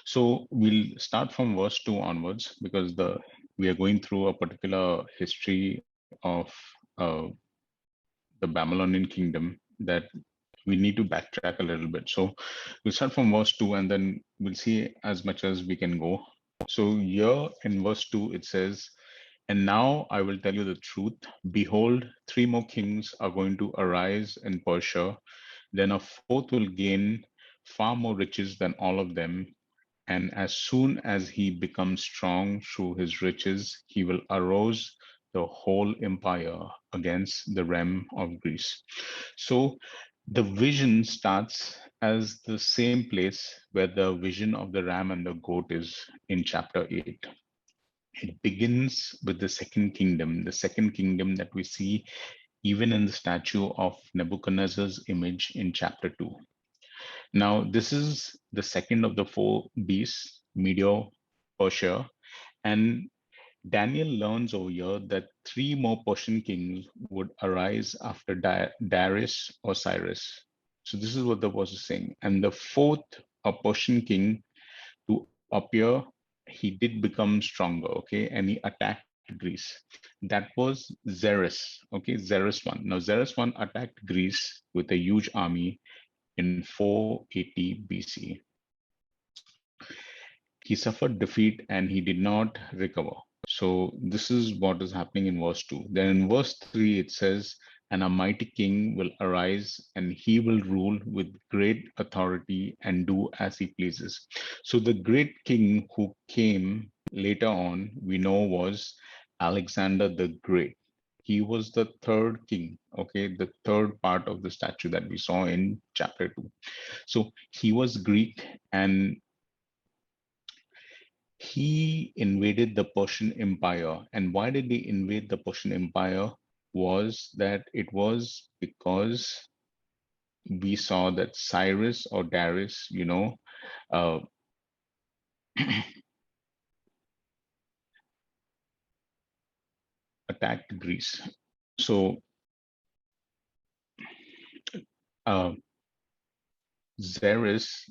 So we'll start from verse 2 onwards because we are going through a particular history of uh, the Babylonian kingdom that we need to backtrack a little bit. So we'll start from verse 2 and then we'll see as much as we can go. So here in verse 2, it says, "And now I will tell you the truth. Behold, three more kings are going to arise in Persia. Then a fourth will gain far more riches than all of them. And as soon as he becomes strong through his riches, he will arouse the whole empire against the realm of Greece." So the vision starts as the same place where the vision of the ram and the goat is in chapter 8. It begins with the second kingdom that we see even in the statue of Nebuchadnezzar's image in chapter 2. Now, this is the second of the four beasts, Medo Persia, and Daniel learns over here that three more Persian kings would arise after Darius or Cyrus. So this is what the verse is saying. And the fourth, a Persian king to appear, he did become stronger, okay, and he attacked Greece. That was Xerxes, okay, Xerxes one. Now Xerxes one attacked Greece with a huge army in 480 BC. He suffered defeat and he did not recover. So this is what is happening in verse 2. Then in verse 3, it says, "And a mighty king will arise, and he will rule with great authority and do as he pleases." So the great king who came later on, we know, was Alexander the Great. He was the third king, okay, the third part of the statue that we saw in chapter 2. So he was Greek, and he invaded the Persian Empire. And why did he invade the Persian Empire? Was that it was because we saw that Cyrus or Darius, uh, attacked Greece. So uh, Xerxes,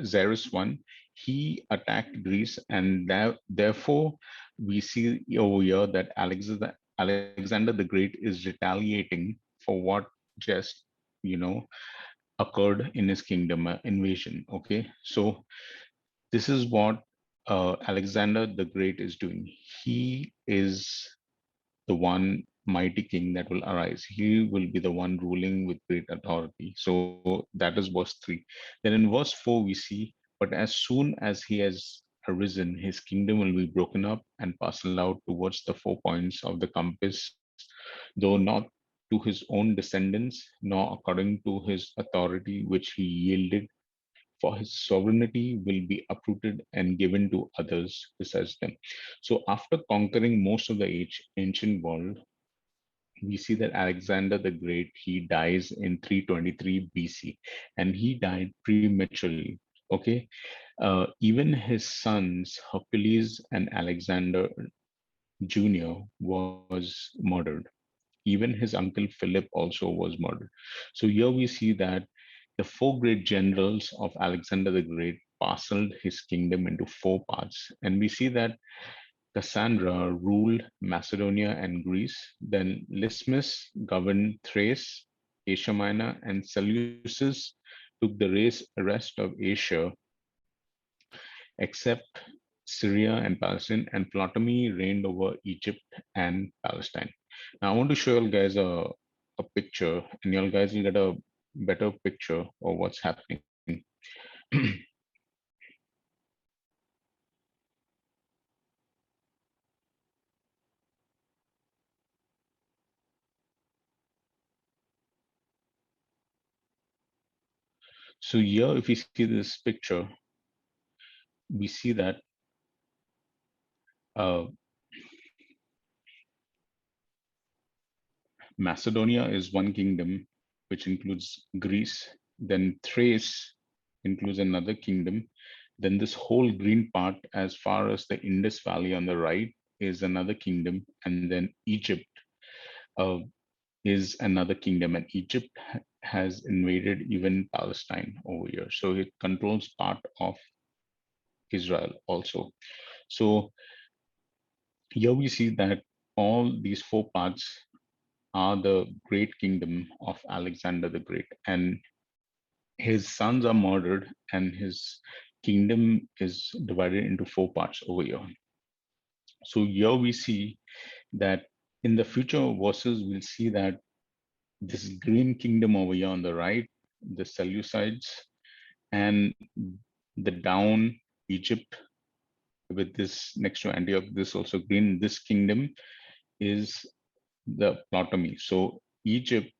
Xerxes one, he attacked Greece, and therefore we see over here that Alexander the Great is retaliating for what just you know occurred in his kingdom, invasion. Okay, so this is what Alexander the Great is doing. He is the one mighty king that will arise. He will be the one ruling with great authority. So that is verse 3. Then in verse 4, we see, "But as soon as he has arisen, his kingdom will be broken up and parceled out towards the four points of the compass, though not to his own descendants, nor according to his authority which he yielded, for his sovereignty will be uprooted and given to others besides them." So after conquering most of the ancient world, we see that Alexander the Great, he dies in 323 BC, and he died prematurely. Okay, even his sons Hercules and Alexander Jr. was murdered. Even his uncle Philip also was murdered. So here we see that the four great generals of Alexander the Great parceled his kingdom into four parts, and we see that Cassandra ruled Macedonia and Greece. Then Lysimus governed Thrace, Asia Minor, and Seleucus took the rest of Asia except Syria and Palestine, and Ptolemy reigned over Egypt and Palestine. Now I want to show you guys a picture, and you guys will get a better picture of what's happening. So here, if you see this picture, we see that uh, Macedonia is one kingdom, which includes Greece. Then Thrace includes another kingdom. Then this whole green part, as far as the Indus Valley on the right, is another kingdom. And then Egypt uh, is another kingdom. And Egypt has invaded even Palestine over here. So it controls part of Israel also. So here we see that all these four parts are the great kingdom of Alexander the Great, and his sons are murdered, and his kingdom is divided into four parts over here. So here we see that in the future verses, we'll see that this green kingdom over here on the right, the Seleucids, and the down Egypt with this next to Antioch, this also green, this kingdom is the Ptolemy. So Egypt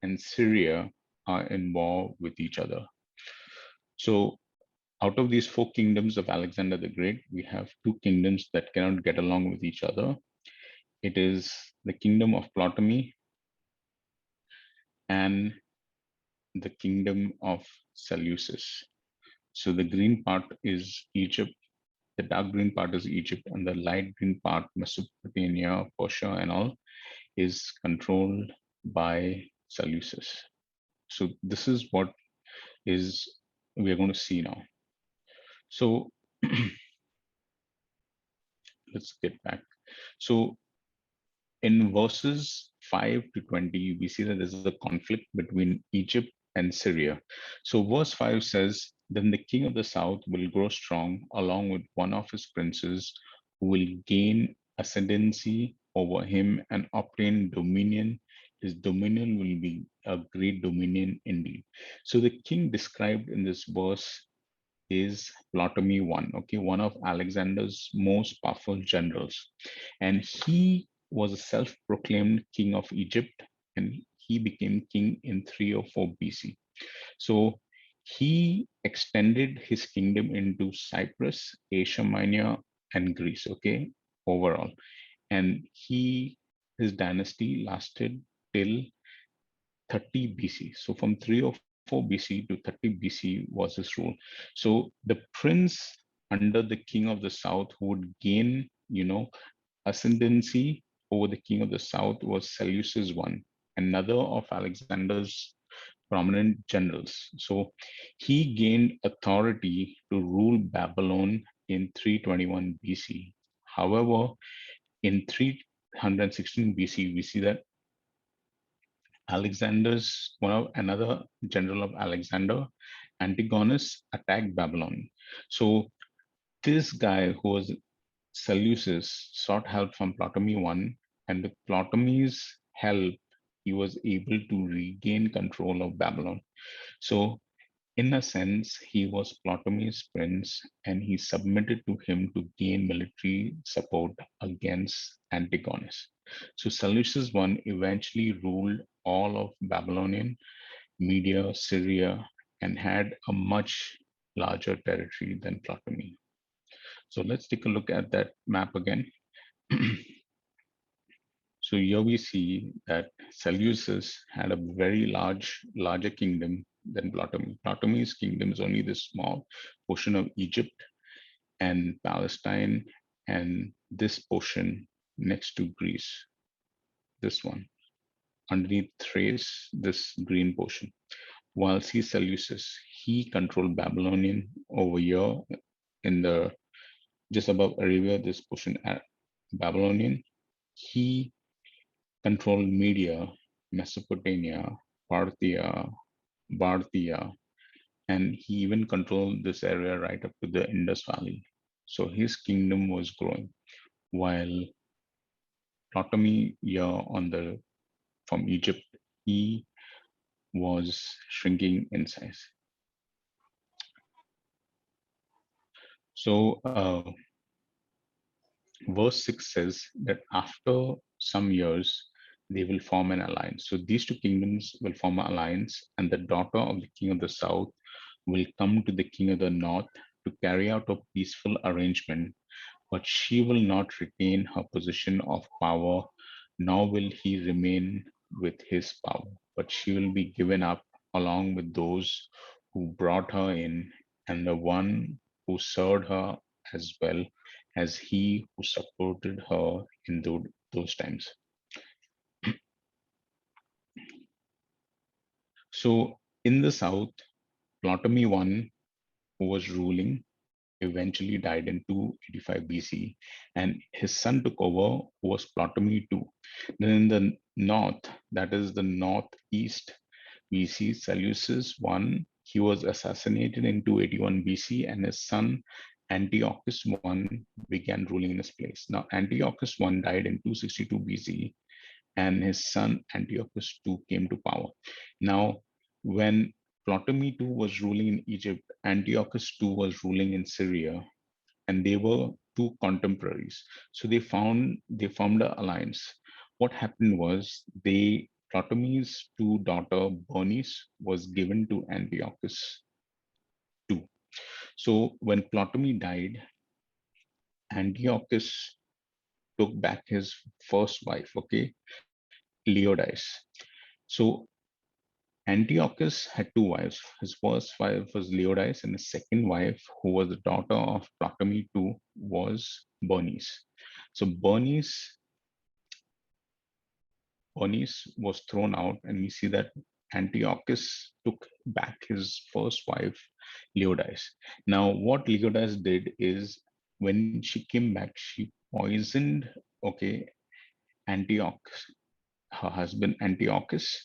and Syria are in war with each other. So out of these four kingdoms of Alexander the Great, we have two kingdoms that cannot get along with each other. It is the kingdom of Ptolemy and the kingdom of Seleucus. So the green part is Egypt, the dark green part is Egypt, and the light green part, Mesopotamia, Persia, and all, is controlled by Seleucus. So this is what is we are going to see now. So let's get back. So in verses 5 to 20, we see that there's a conflict between Egypt and Syria. So verse 5 says, then the king of the south will grow strong along with one of his princes who will gain ascendancy over him and obtain dominion. His dominion will be a great dominion indeed. So the king described in this verse is Ptolemy I, okay, one of Alexander's most powerful generals. And he was a self-proclaimed king of Egypt, and he became king in 304 BC. So he extended his kingdom into Cyprus, Asia Minor, and Greece, okay, overall. And his dynasty lasted till 30 BC. So from 304 BC to 30 BC was his rule. So the prince under the king of the south who would gain, ascendancy over the king of the south was Seleucus I, another of Alexander's prominent generals. So he gained authority to rule Babylon in 321 BC. However, in 316 BC, we see that another general of Alexander, Antigonus, attacked Babylon. So this guy who was Seleucus sought help from Ptolemy I, and with Ptolemy's help, he was able to regain control of Babylon. So in a sense, he was Ptolemy's prince, and he submitted to him to gain military support against Antigonus. So Seleucus I eventually ruled all of Babylonian, Media, Syria, and had a much larger territory than Ptolemy. So let's take a look at that map again. So here we see that Seleucus had a very larger kingdom than Ptolemy. Ptolemy's kingdom is only this small portion of Egypt and Palestine and this portion next to Greece, this one, underneath Thrace, this green portion. While C. Seleucus, he controlled Babylonian over here in the just above Arabia, this portion at Babylonian. He controlled Media, Mesopotamia, Parthia, and he even controlled this area right up to the Indus Valley. So his kingdom was growing, while Ptolemy here from Egypt, he was shrinking in size. So verse 6 says that after some years, they will form an alliance. So these two kingdoms will form an alliance, and the daughter of the king of the south will come to the king of the north to carry out a peaceful arrangement, but she will not retain her position of power, nor will he remain with his power, but she will be given up along with those who brought her in, and the one who served her as well as he who supported her in those times. So in the south, Ptolemy I, who was ruling, eventually died in 285 BC, and his son took over, who was Ptolemy II. Then in the north, that is the northeast, we see Seleucus I. He was assassinated in 281 BC, and his son Antiochus I began ruling in his place. Now, Antiochus I died in 262 BC, and his son Antiochus II came to power. Now, when Ptolemy II was ruling in Egypt, Antiochus II was ruling in Syria, and they were two contemporaries. So they formed an alliance. What happened was Ptolemy's two daughter Bernice was given to Antiochus II. So when Ptolemy died, Antiochus took back his first wife, okay, Leonidas. So Antiochus had two wives. His first wife was Leonidas, and his second wife, who was the daughter of Ptolemy II, was Bernice. So Bernice was thrown out, and we see that Antiochus took back his first wife, Leonidas. Now, what Leonidas did is when she came back, she poisoned, okay, Antiochus, her husband Antiochus.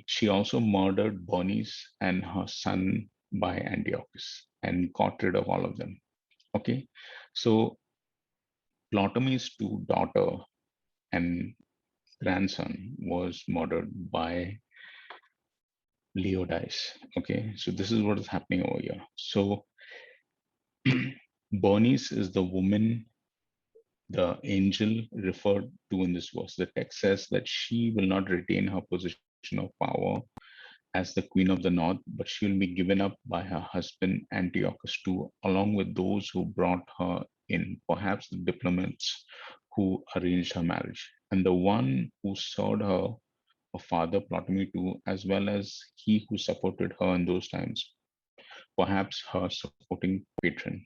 She also murdered Bernice and her son by Antiochus and got rid of all of them. Okay, so Ptolemy's two daughter and grandson was murdered by Leonidas. Okay, so this is what is happening over here. So Bernice is the woman the angel referred to in this verse. The text says that she will not retain her position of power as the queen of the north, but she will be given up by her husband Antiochus II, along with those who brought her in, perhaps the diplomats who arranged her marriage, and the one who served her father Ptolemy II, as well as he who supported her in those times, perhaps her supporting patron.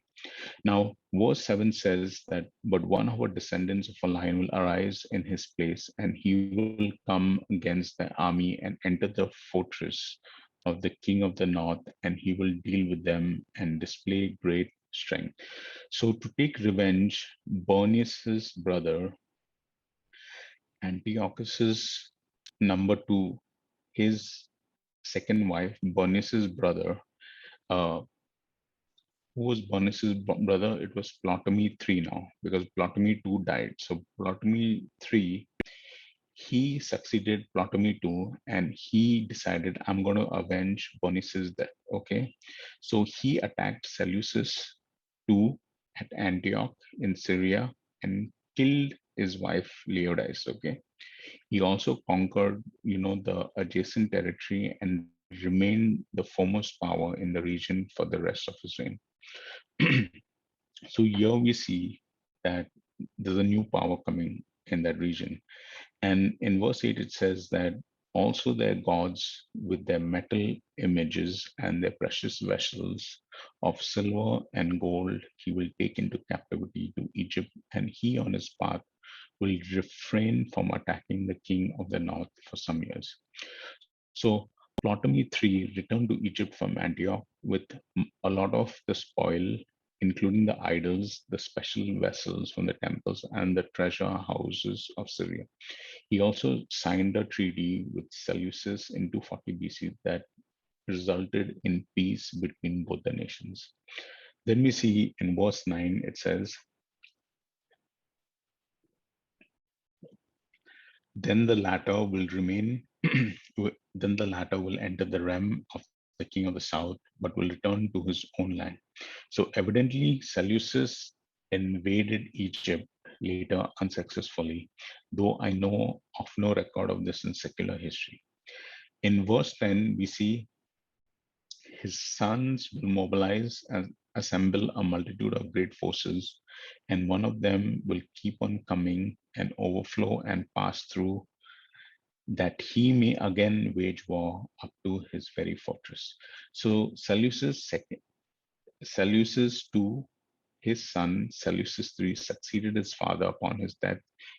Now, verse 7 says that, but one of her descendants of a lion will arise in his place, and he will come against the army and enter the fortress of the king of the north, and he will deal with them and display great strength. So, to take revenge, Bernice's brother, Antiochus's number two, his second wife, Bernice's brother, uh, who was Bernice's brother? It was Ptolemy III now, because Ptolemy II died. So Ptolemy III, he succeeded Ptolemy II, and he decided, I'm going to avenge Bernice's death. Okay, so he attacked Seleucus II at Antioch in Syria and killed his wife Leonidas. Okay, he also conquered, the adjacent territory and remained the foremost power in the region for the rest of his reign. So here we see that there's a new power coming in that region. And in verse 8, it says that also their gods with their metal images and their precious vessels of silver and gold, he will take into captivity to Egypt, and he on his path will refrain from attacking the king of the north for some years. So Ptolemy III returned to Egypt from Antioch with a lot of the spoil, including the idols, the special vessels from the temples, and the treasure houses of Syria. He also signed a treaty with Seleucus in 240 BC that resulted in peace between both the nations. Then we see in verse 9, it says, then the latter will remain, then the latter will enter the realm of the king of the south, but will return to his own land. So evidently, Seleucus invaded Egypt later unsuccessfully, though I know of no record of this in secular history. In verse 10, we see his sons will mobilize and assemble a multitude of great forces, and one of them will keep on coming and overflow and pass through, that he may again wage war up to his very fortress. So Seleucus II, his son Seleucus III, succeeded his father upon his death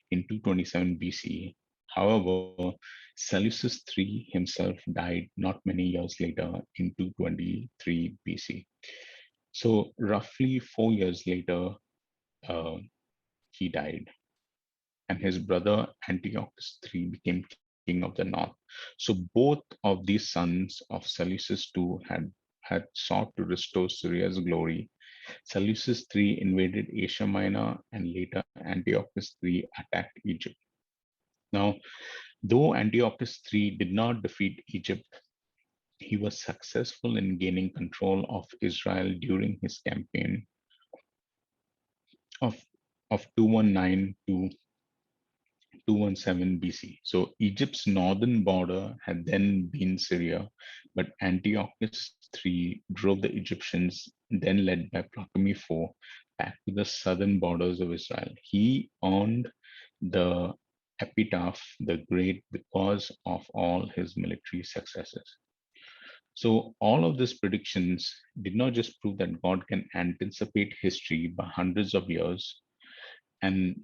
in 227 BCE. However, Seleucus III himself died not many years later in 223 BC. So roughly 4 years later, uh, he died, and his brother Antiochus III became king of the north. So both of these sons of Seleucus II had sought to restore Syria's glory. Seleucus III invaded Asia Minor, and later Antiochus III attacked Egypt. Now, though Antiochus III did not defeat Egypt, he was successful in gaining control of Israel during his campaign of, of 219 to 217 BC. So Egypt's northern border had then been Syria, but Antiochus III drove the Egyptians, then led by Ptolemy IV, back to the southern borders of Israel. He earned the epitaph the Great because of all his military successes. So all of these predictions did not just prove that God can anticipate history by hundreds of years and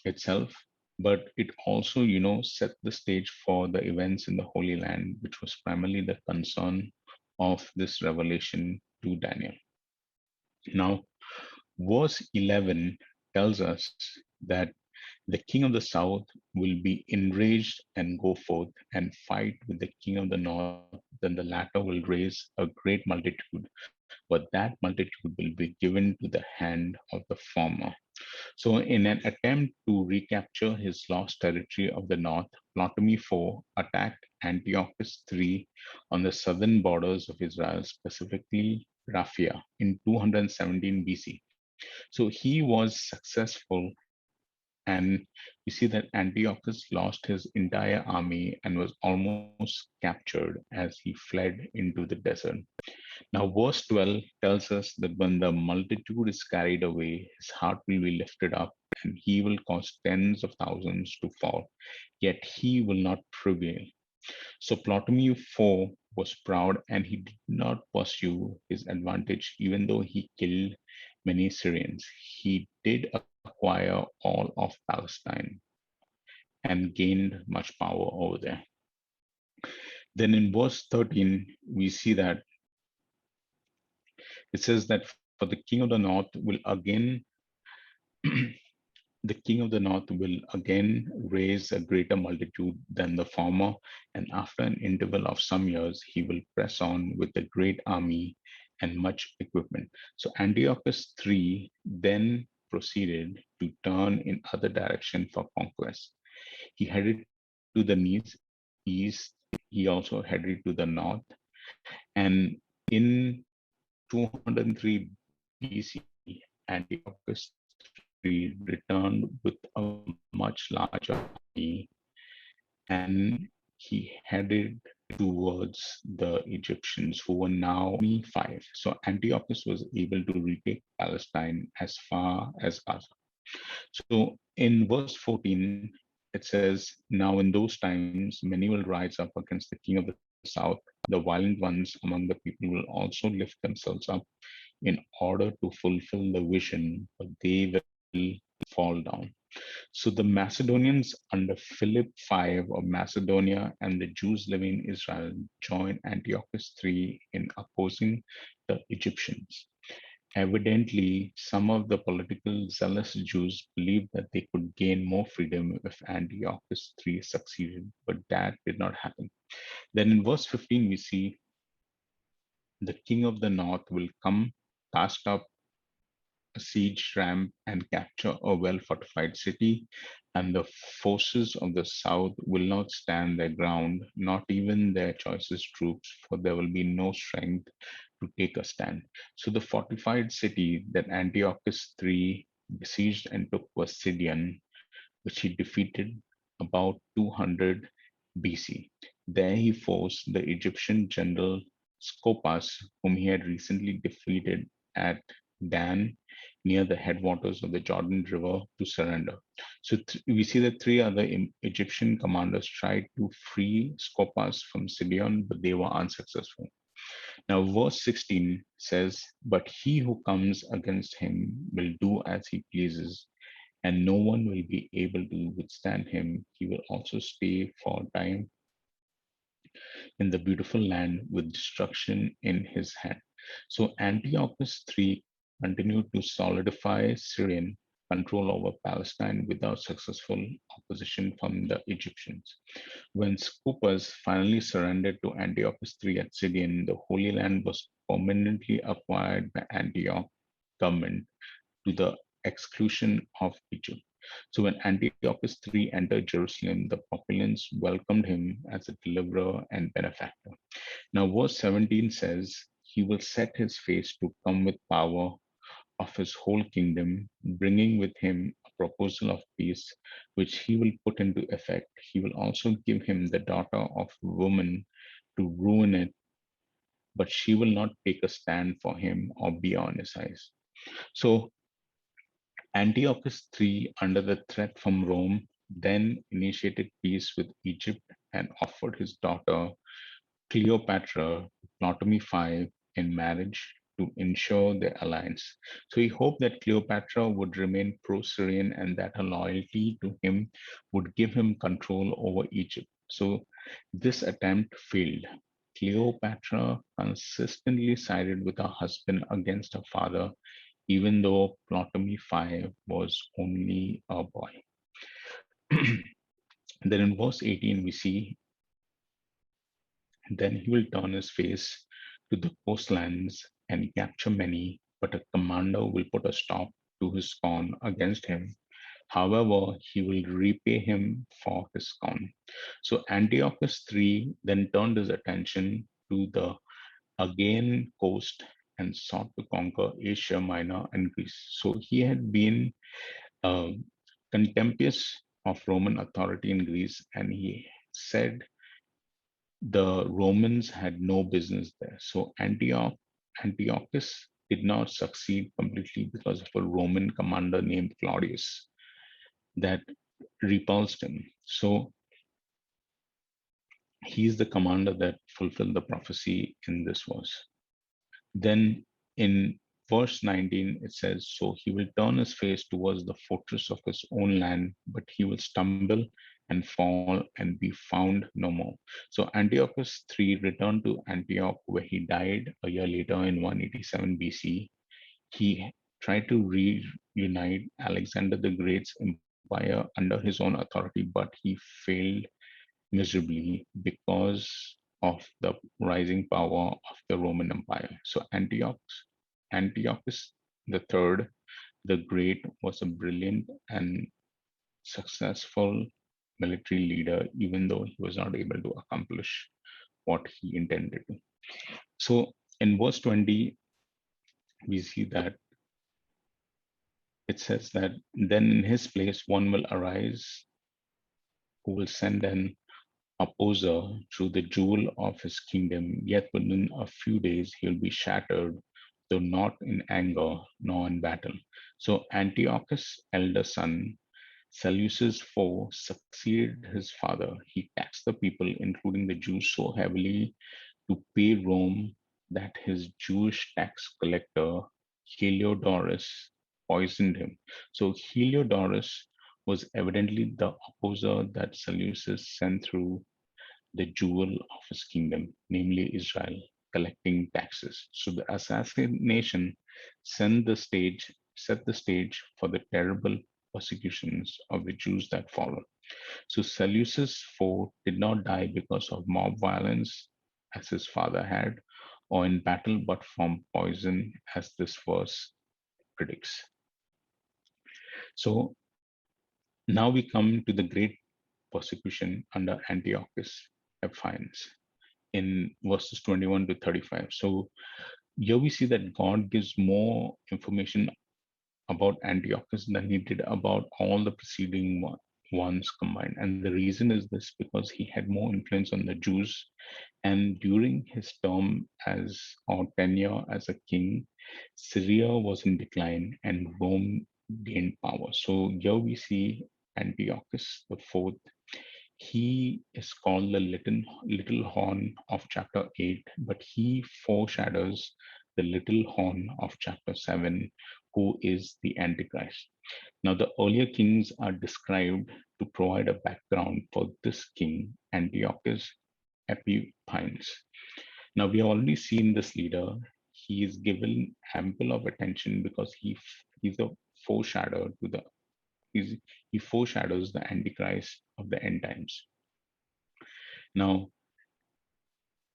itself, but it also, set the stage for the events in the Holy Land, which was primarily the concern of this revelation to Daniel. Now, verse 11 tells us that the king of the south will be enraged and go forth and fight with the king of the north. Then the latter will raise a great multitude, but that multitude will be given to the hand of the former. So, in an attempt to recapture his lost territory of the north, Ptolemy IV attacked Antiochus III on the southern borders of Israel, specifically Raphia, in 217 BC. So he was successful, and we see that Antiochus lost his entire army and was almost captured as he fled into the desert. Now, verse 12 tells us that when the multitude is carried away, his heart will be lifted up, and he will cause tens of thousands to fall, yet he will not prevail. So Ptolemy IV was proud, and he did not pursue his advantage, even though he killed many Syrians. He did acquire all of Palestine and gained much power over there. Then in verse 13, we see that it says that for the king of the north will again the king of the north will again raise a greater multitude than the former, and after an interval of some years, he will press on with a great army and much equipment. So Antiochus III then proceeded to turn in other direction for conquest. He headed to the east. He also headed to the north, and in 203 BC, Antiochus III returned with a much larger army, and he headed towards the Egyptians, who were now 5. So Antiochus was able to retake Palestine as far as Gaza. So in verse 14, it says, "Now in those times, many will rise up against the king of the south. The violent ones among the people will also lift themselves up in order to fulfill the vision, but they will fall down." So the Macedonians under Philip V of Macedonia and the Jews living in Israel joined Antiochus III in opposing the Egyptians. Evidently, some of the political zealous Jews believed that they could gain more freedom if Antiochus III succeeded, but that did not happen. Then in verse 15, we see the king of the north will come, cast up a siege ramp, and capture a well fortified city, and the forces of the south will not stand their ground, not even their choicest troops, for there will be no strength to take a stand. So the fortified city that Antiochus III besieged and took was Sidon, which he defeated about 200 BC. There he forced the Egyptian general Scopas, whom he had recently defeated at Dan near the headwaters of the Jordan River, to surrender. So we see that three other Egyptian commanders tried to free Scopas from Sidon, but they were unsuccessful. Now, verse 16 says, "But he who comes against him will do as he pleases, and no one will be able to withstand him. He will also stay for a time in the beautiful land with destruction in his hand." So Antiochus III continued to solidify Syrian control over Palestine without successful opposition from the Egyptians. When Scopas finally surrendered to Antiochus III at Sidon, the Holy Land was permanently acquired by Antioch government to the exclusion of Egypt. So when Antiochus III entered Jerusalem, the populace welcomed him as a deliverer and benefactor. Now, verse 17 says, he will set his face to come with power of his whole kingdom, bringing with him a proposal of peace, which he will put into effect. He will also give him the daughter of woman to ruin it, but she will not take a stand for him or be on his eyes. So Antiochus III, under the threat from Rome, then initiated peace with Egypt and offered his daughter Cleopatra to Ptolemy V in marriage to ensure their alliance. So he hoped that Cleopatra would remain pro Syrian and that her loyalty to him would give him control over Egypt. So this attempt failed. Cleopatra consistently sided with her husband against her father, even though Ptolemy V was only a boy. Then in verse 18, we see, then he will turn his face to the coastlands and capture many, but a commander will put a stop to his scorn against him. However, he will repay him for his scorn. So Antiochus III then turned his attention to the Aegean coast and sought to conquer Asia Minor and Greece. So he had been uh, contemptuous of Roman authority in Greece, and he said the Romans had no business there. So Antiochus did not succeed completely because of a Roman commander named Claudius that repulsed him. So he's the commander that fulfilled the prophecy in this verse. Then in verse 19, it says, so he will turn his face towards the fortress of his own land, but he will stumble and fall and be found no more. So Antiochus III returned to Antioch, where he died a year later in 187 BC. He tried to reunite Alexander the Great's empire under his own authority, but he failed miserably because of the rising power of the Roman Empire. So Antiochus the Third, the Great, was a brilliant and successful military leader, even though he was not able to accomplish what he intended to. So in verse 20, we see that it says that then in his place one will arise who will send an opposer through the jewel of his kingdom, yet within a few days he'll be shattered, though not in anger nor in battle. So Antiochus' elder son, Seleucus IV, succeeded his father. He taxed the people, including the Jews, so heavily to pay Rome that his Jewish tax collector, Heliodorus, poisoned him. So Heliodorus was evidently the opposer that Seleucus sent through the jewel of his kingdom, namely Israel, collecting taxes. So the assassination set the stage for the terrible persecutions of the Jews that followed. So Seleucus IV did not die because of mob violence, as his father had, or in battle, but from poison, as this verse predicts. So now we come to the great persecution under Antiochus Epiphanes in verses 21 to 35. So here we see that God gives more information about Antiochus than he did about all the preceding ones combined. And the reason is this because he had more influence on the Jews. And during his term as or tenure as a king, Syria was in decline and Rome gained power. So here we see Antiochus the fourth. He is called the little horn of chapter 8, but he foreshadows the little horn of chapter 7, who is the Antichrist. Now, the earlier kings are described to provide a background for this king, Antiochus Epiphanes. Now, we have already seen this leader. he is given ample of attention because he's a foreshadow to the he's, he foreshadows the Antichrist of the end times. Now,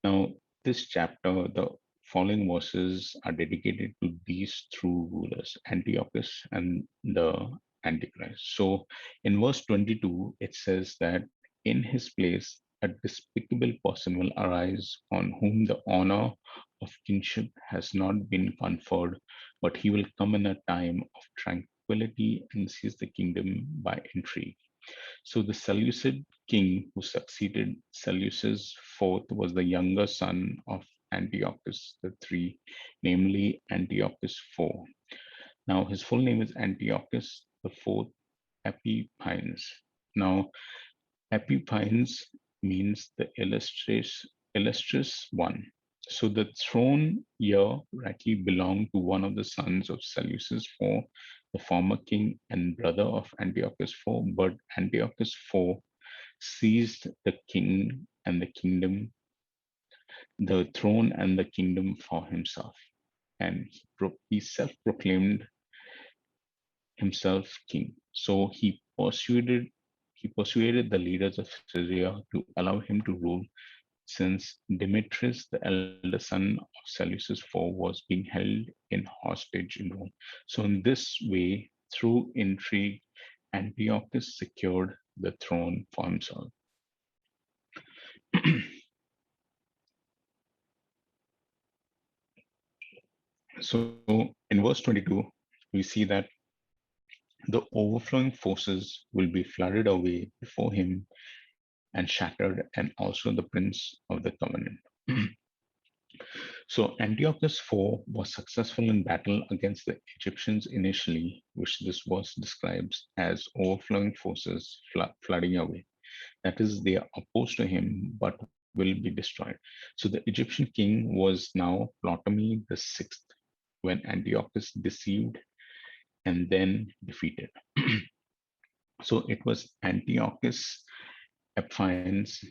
Now, this chapter, the following verses are dedicated to these two rulers, Antiochus and the Antichrist. So, in verse 22, it says that in his place, a despicable person will arise on whom the honor of kingship has not been conferred, but he will come in a time of tranquility and seize the kingdom by intrigue. So the Seleucid king who succeeded Seleucus IV was the younger son of Antiochus III, namely Antiochus IV. Now his full name is Antiochus IV Epiphanes. Now Epiphanes means the illustrious one. So the throne here rightly belonged to one of the sons of Seleucus IV, the former king and brother of Antiochus IV, but Antiochus IV seized the king and the kingdom, the throne and the kingdom for himself. And he self-proclaimed himself king. So he persuaded the leaders of Syria to allow him to rule since Demetrius, the elder son of Seleucus IV, was being held in hostage in Rome. So, in this way, through intrigue, Antiochus secured the throne for himself. So, in verse 22, we see that the overflowing forces will be flooded away before him and shattered, and also the prince of the covenant. So Antiochus IV was successful in battle against the Egyptians initially, which this verse describes as overflowing forces flooding away. That is, they are opposed to him but will be destroyed. So the Egyptian king was now Ptolemy the sixth when Antiochus deceived and then defeated. So it was Antiochus Epiphanes'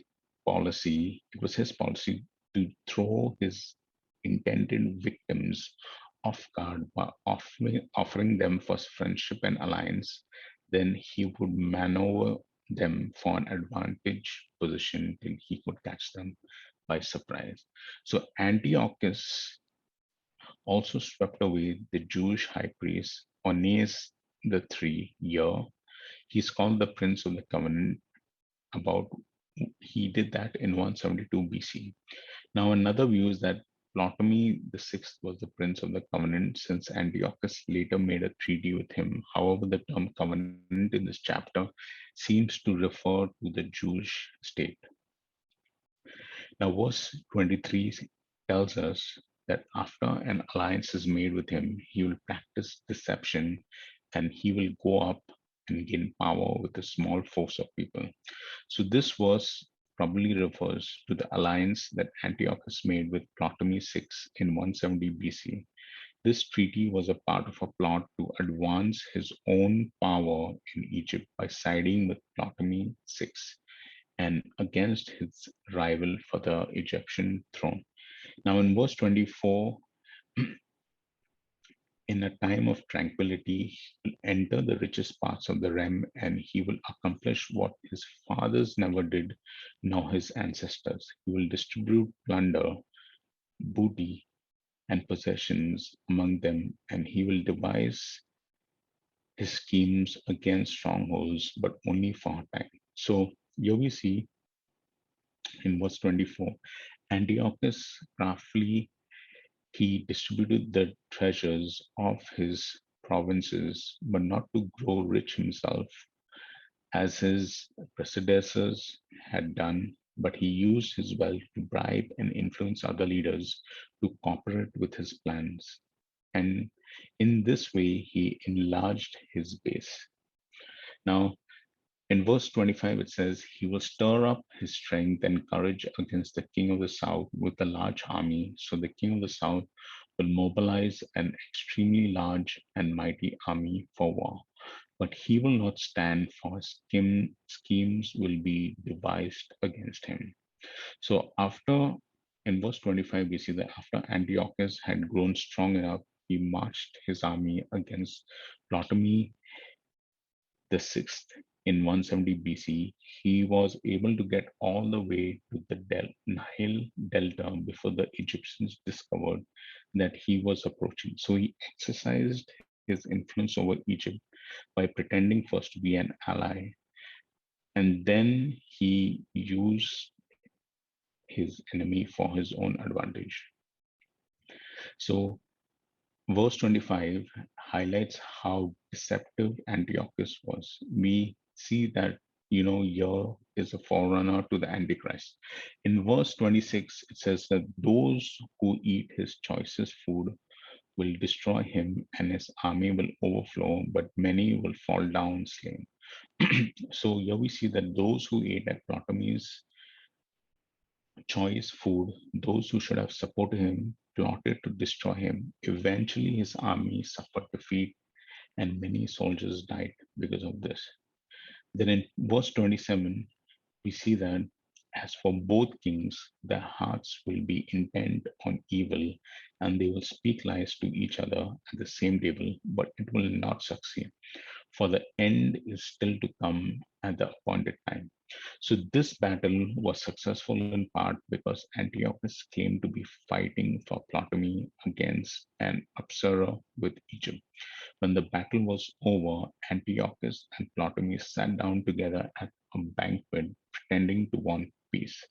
policy. It was his policy to throw his intended victims off guard by offering them first friendship and alliance. Then he would maneuver them for an advantage position till he could catch them by surprise. So Antiochus also swept away the Jewish high priest Ones the three year. He's called the Prince of the Covenant. About he did that in 172 BC. Now another view is that Ptolemy the sixth was the prince of the covenant since Antiochus later made a treaty with him. However, the term covenant in this chapter seems to refer to the Jewish state. Now, verse 23 tells us that after an alliance is made with him, he will practice deception and he will go up and gain power with a small force of people. So, this verse probably refers to the alliance that Antiochus made with Ptolemy VI in 170 BC. This treaty was a part of a plot to advance his own power in Egypt by siding with Ptolemy VI and against his rival for the Egyptian throne. Now, in verse 24, in a time of tranquility, he will enter the richest parts of the realm and he will accomplish what his fathers never did, nor his ancestors. He will distribute plunder, booty, and possessions among them, and he will devise his schemes against strongholds, but only for a time. So, here we see in verse 24, Antiochus craftily he distributed the treasures of his provinces, but not to grow rich himself, as his predecessors had done, but he used his wealth to bribe and influence other leaders to cooperate with his plans. And in this way, he enlarged his base. Now, in verse 25, it says, he will stir up his strength and courage against the king of the south with a large army. So the king of the south will mobilize an extremely large and mighty army for war. But he will not stand, for schemes will be devised against him. So after in verse 25, we see that after Antiochus had grown strong enough, he marched his army against Ptolemy the sixth in 170 BC. He was able to get all the way to the Nile Delta before the Egyptians discovered that he was approaching. So he exercised his influence over Egypt by pretending first to be an ally, and then he used his enemy for his own advantage. So verse 25 highlights how deceptive Antiochus was. We see that, here is a forerunner to the Antichrist. In verse 26, it says that those who eat his choicest food will destroy him and his army will overflow, but many will fall down slain. So here we see that those who ate at Ptolemy's choice food, those who should have supported him, plotted to destroy him. Eventually, his army suffered defeat, and many soldiers died because of this. Then in verse 27, we see that as for both kings, their hearts will be intent on evil, and they will speak lies to each other at the same table, but it will not succeed, for the end is still to come at the appointed time. So this battle was successful in part because Antiochus claimed to be fighting for Ptolemy against an usurper with Egypt. When the battle was over, Antiochus and Ptolemy sat down together at a banquet, pretending to want peace.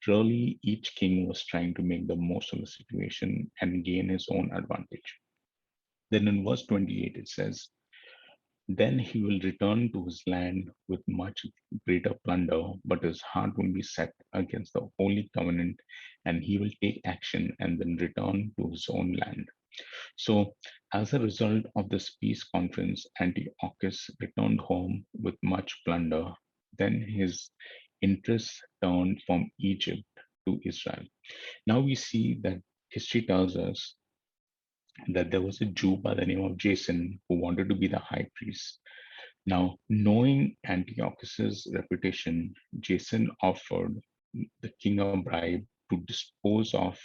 Truly, each king was trying to make the most of the situation and gain his own advantage. Then in verse 28, it says, then he will return to his land with much greater plunder, but his heart will be set against the Holy Covenant, and he will take action and then return to his own land. So, as a result of this peace conference, Antiochus returned home with much plunder. Then his interests turned from Egypt to Israel. Now we see that history tells us that there was a Jew by the name of Jason who wanted to be the high priest. Now, knowing Antiochus's reputation, Jason offered the king a bribe to dispose of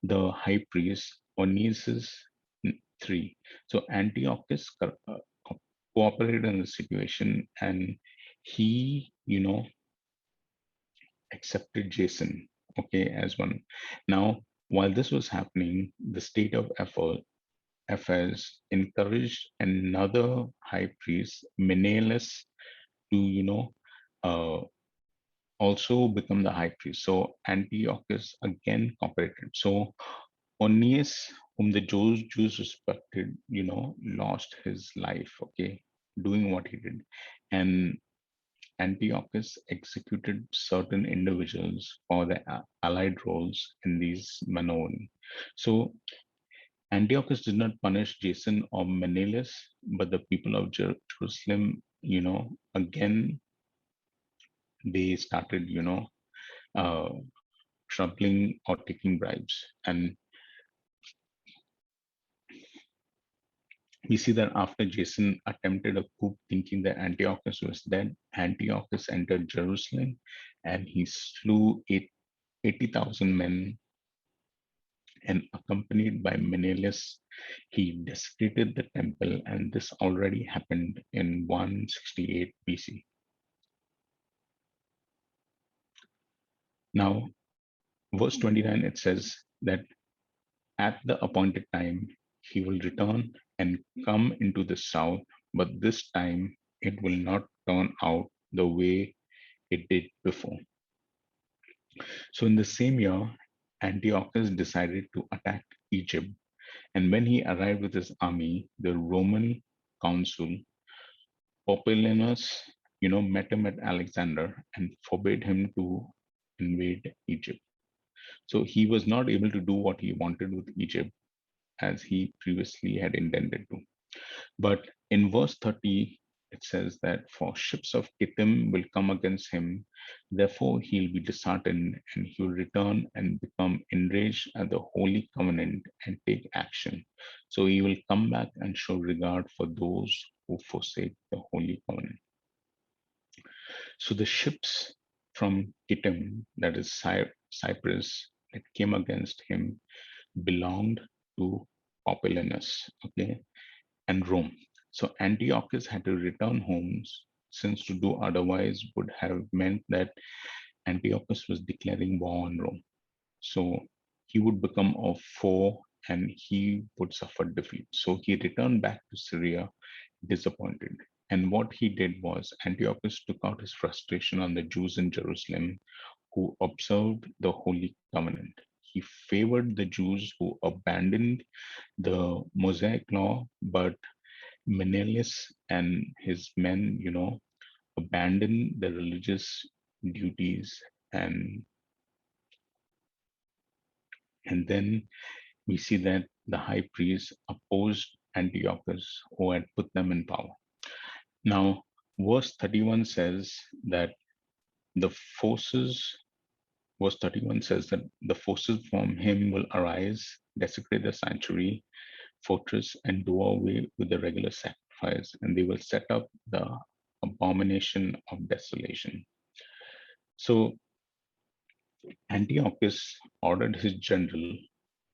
the high priest Onesius III. So Antiochus cooperated in the situation, and he, accepted Jason, okay, as one. Now, while this was happening, the state of affairs encouraged another high priest, Menelaus, to, uh, also become the high priest. So Antiochus again cooperated. So Onias, whom the Jews respected, lost his life, okay, doing what he did. And Antiochus executed certain individuals for the allied roles in these maneuvering. So Antiochus did not punish Jason or Menelaus, but the people of Jerusalem, again, they started, uh, troubling or taking bribes. And we see that after Jason attempted a coup thinking that Antiochus was dead, Antiochus entered Jerusalem and he slew 80,000 men, and accompanied by Menelaus, he desecrated the temple, and this already happened in 168 BC. Now, verse 29, it says that at the appointed time, he will return and come into the south, but this time it will not turn out the way it did before. So, in the same year, Antiochus decided to attack Egypt, and when he arrived with his army, the Roman consul Populenus, met him at Alexander and forbade him to invade Egypt. So he was not able to do what he wanted with Egypt as he previously had intended to. But in verse 30, it says that for ships of Kittim will come against him, therefore he'll be disheartened and he will return and become enraged at the holy covenant and take action. So he will come back and show regard for those who forsake the holy covenant. So the ships from Kittim, that is Cyprus, that came against him belonged to Populinus, okay, and Rome. So Antiochus had to return home, since to do otherwise would have meant that Antiochus was declaring war on Rome. So he would become a foe and he would suffer defeat. So he returned back to Syria disappointed. And what he did was Antiochus took out his frustration on the Jews in Jerusalem who observed the Holy Covenant. He favored the Jews who abandoned the Mosaic law, but Menelaus and his men, abandoned the religious duties, and then we see that the high priest opposed Antiochus, who had put them in power. Now, verse 31 says that the forces, verse 31 says that the forces from him will arise, desecrate the sanctuary, fortress, and do away with the regular sacrifice, and they will set up the abomination of desolation. So Antiochus ordered his general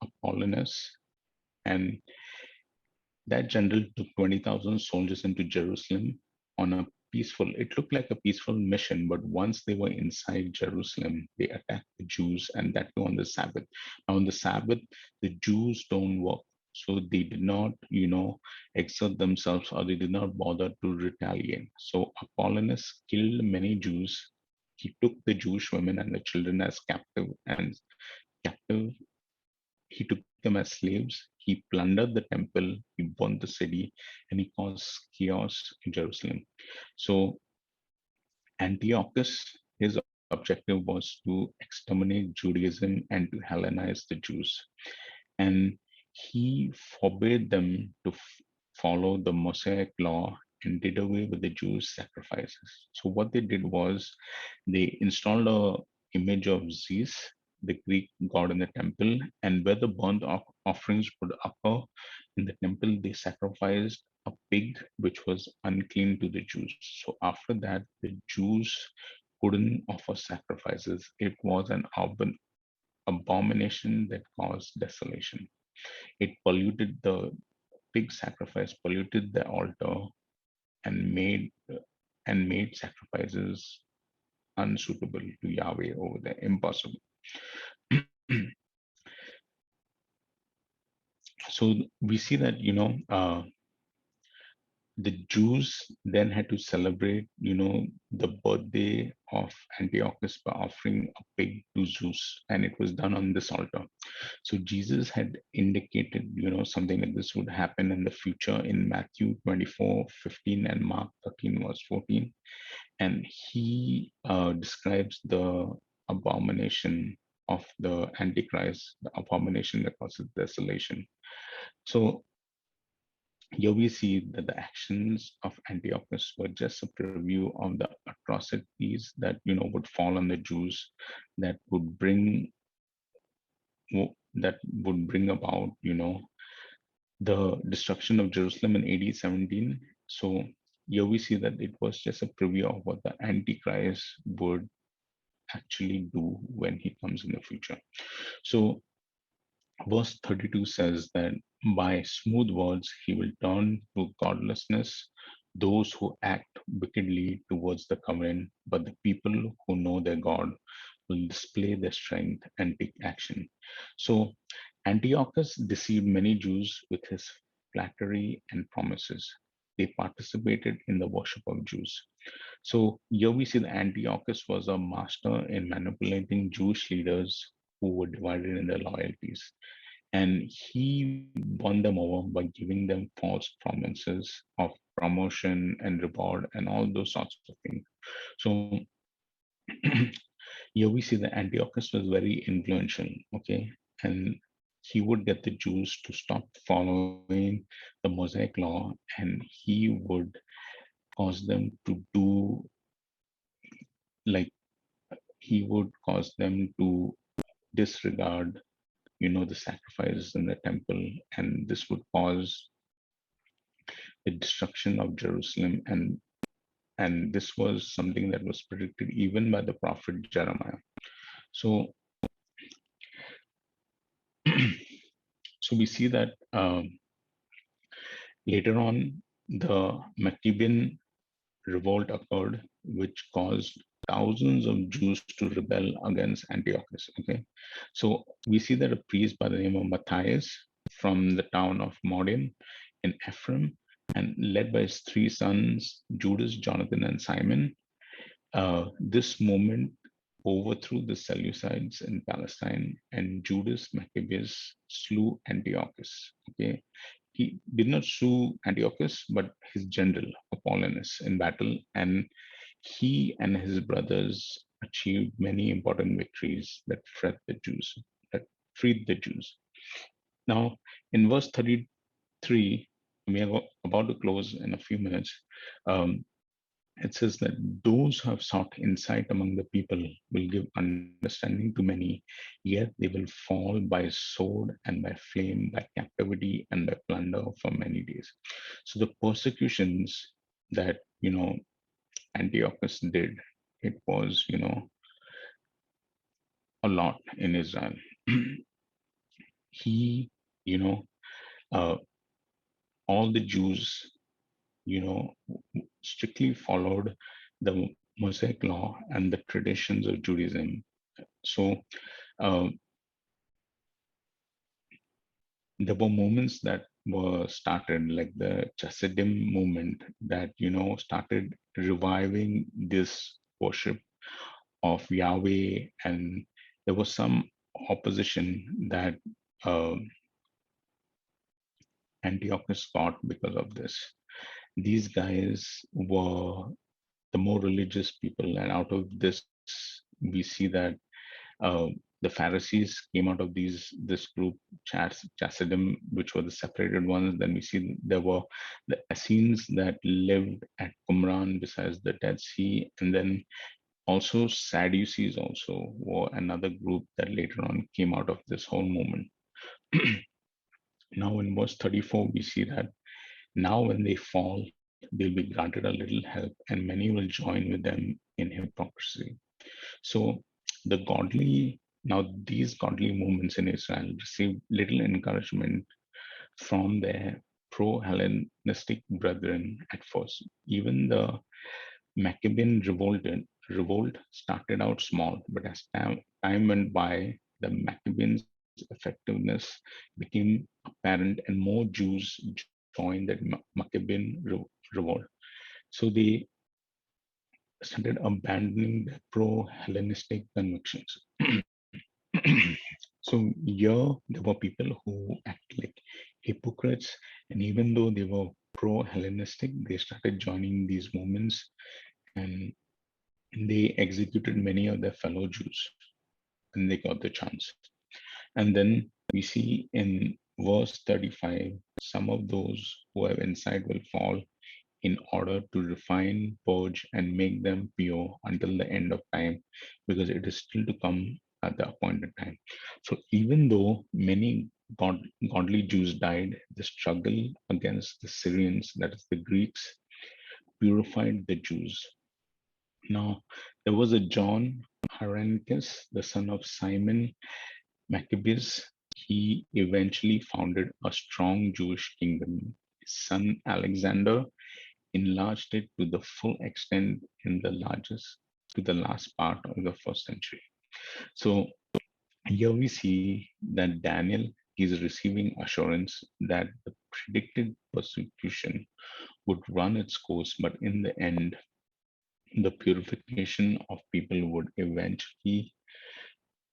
Apollonius, and that general took 20,000 soldiers into Jerusalem on a peaceful, it looked like a peaceful mission, but once they were inside Jerusalem, they attacked the Jews, and that too on the Sabbath. Now, on the Sabbath, the Jews don't work. So they did not, exert themselves, or they did not bother to retaliate. So Apollonius killed many Jews. He took the Jewish women and the children as captive. He took them as slaves. He plundered the temple. He burned the city, and he caused chaos in Jerusalem. So Antiochus, his objective was to exterminate Judaism and to Hellenize the Jews. And he forbade them to follow the Mosaic law and did away with the Jews' sacrifices. So what they did was they installed a image of Zeus, the Greek god in the temple, and where the burnt offerings would occur in the temple, they sacrificed a pig which was unclean to the Jews. So after that, the Jews couldn't offer sacrifices. It was an abomination that caused desolation. It polluted the pig sacrifice, polluted the altar, and made sacrifices unsuitable to Yahweh over there, impossible. So we see that the Jews then had to celebrate, the birthday of Antiochus by offering a pig to Zeus, and it was done on this altar. So Jesus had indicated, something like this would happen in the future in Matthew 24:15 and Mark 13 verse 14. And he describes the abomination of the Antichrist, the abomination that causes desolation. So here we see that the actions of Antiochus were just a preview of the atrocities that would fall on the Jews, that would bring about the destruction of Jerusalem in AD 17. So here we see that it was just a preview of what the Antichrist would actually do when he comes in the future. So verse 32 says that by smooth words he will turn to godlessness those who act wickedly towards the covenant, but the people who know their God will display their strength and take action. So Antiochus deceived many Jews with his flattery and promises. They participated in the worship of Jews. So here we see that Antiochus was a master in manipulating Jewish leaders who were divided in their loyalties. And he won them over by giving them false promises of promotion and reward and all those sorts of things. So here we see that Antiochus was very influential, okay? And he would get the Jews to stop following the Mosaic law, and he would cause them to do, like, he would cause them to disregard, the sacrifices in the temple, and this would cause the destruction of Jerusalem. And this was something that was predicted even by the prophet Jeremiah. So So we see that later on, the Maccabean revolt occurred, which caused thousands of Jews to rebel against Antiochus. Okay, so we see that a priest by the name of Matthias from the town of Modin in Ephraim, and led by his three sons, Judas, Jonathan, and Simon, this movement overthrew the Seleucids in Palestine, and Judas Maccabeus slew Antiochus. Okay, he did not slew Antiochus, but his general Apollonius in battle, and he and his brothers achieved many important victories that that freed the Jews. Now, in verse 33, we are about to close in a few minutes. Um, it says that those who have sought insight among the people will give understanding to many, yet they will fall by sword and by flame, by captivity and by plunder for many days. So the persecutions that Antiochus did, it was a lot in Israel. he, you know, uh, all the Jews, strictly followed the Mosaic law and the traditions of Judaism. So uh, there were movements that were started, like the Chassidim movement, that started reviving this worship of Yahweh, and there was some opposition that uh, Antiochus got because of this. These guys were the more religious people, and out of this, we see that uh, the Pharisees came out of this group, Chassidim, which were the separated ones. Then we see there were the Essenes that lived at Qumran besides the Dead Sea, and then also Sadducees also were another group that later on came out of this whole movement. Now in verse 34, we see that now when they fall, they'll be granted a little help, and many will join with them in hypocrisy. So the godly now these godly movements in Israel received little encouragement from their pro-Hellenistic brethren at first. Even the Maccabean revolt started out small, but as time went by, the Maccabeans' effectiveness became apparent, and more Jews joined that Maccabean revolt. So they started abandoning their pro-Hellenistic convictions. So here there were people who acted like hypocrites, and even though they were pro-Hellenistic, they started joining these movements, and they executed many of their fellow Jews when they got the chance. And then we see in verse 35, some of those who have insight will fall in order to refine, purge, and make them pure until the end of time, because it is still to come at the appointed time. So even though many godly Jews died, the struggle against the Syrians, that is the Greeks, purified the Jews. Now, there was a John Hyrcanus, the son of Simon Maccabeus. He eventually founded a strong Jewish kingdom. His son Alexander enlarged it to the full extent in the largest to the last part of the first century. So here we see that Daniel is receiving assurance that the predicted persecution would run its course, but in the end, the purification of people would eventually,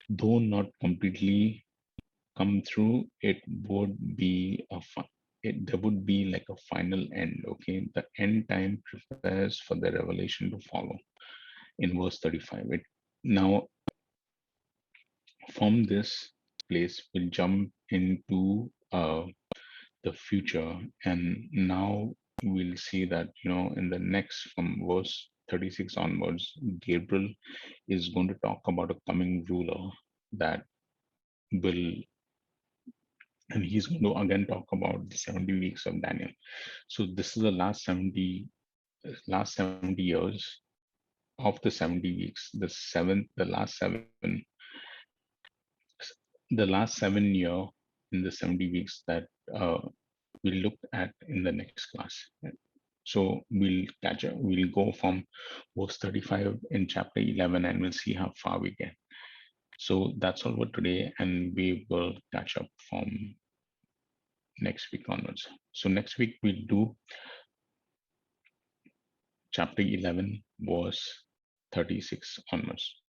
though not completely, come through. It would be there would be like a final end. Okay, the end time prepares for the revelation to follow. In verse 35, it now from this place we'll jump into the future, and now we'll see that in the next, from verse 36 onwards, Gabriel is going to talk about a coming ruler that will, and he's going to again talk about the 70 weeks of Daniel. So this is the last 70 years of the 70 weeks. The last 7 year in the 70 weeks that we'll look at in the next class. So we'll catch up. We'll go from verse 35 in chapter 11, and we'll see how far we get. So that's all for today, and we will catch up from next week onwards. So next week we'll do chapter 11, verse 36 onwards.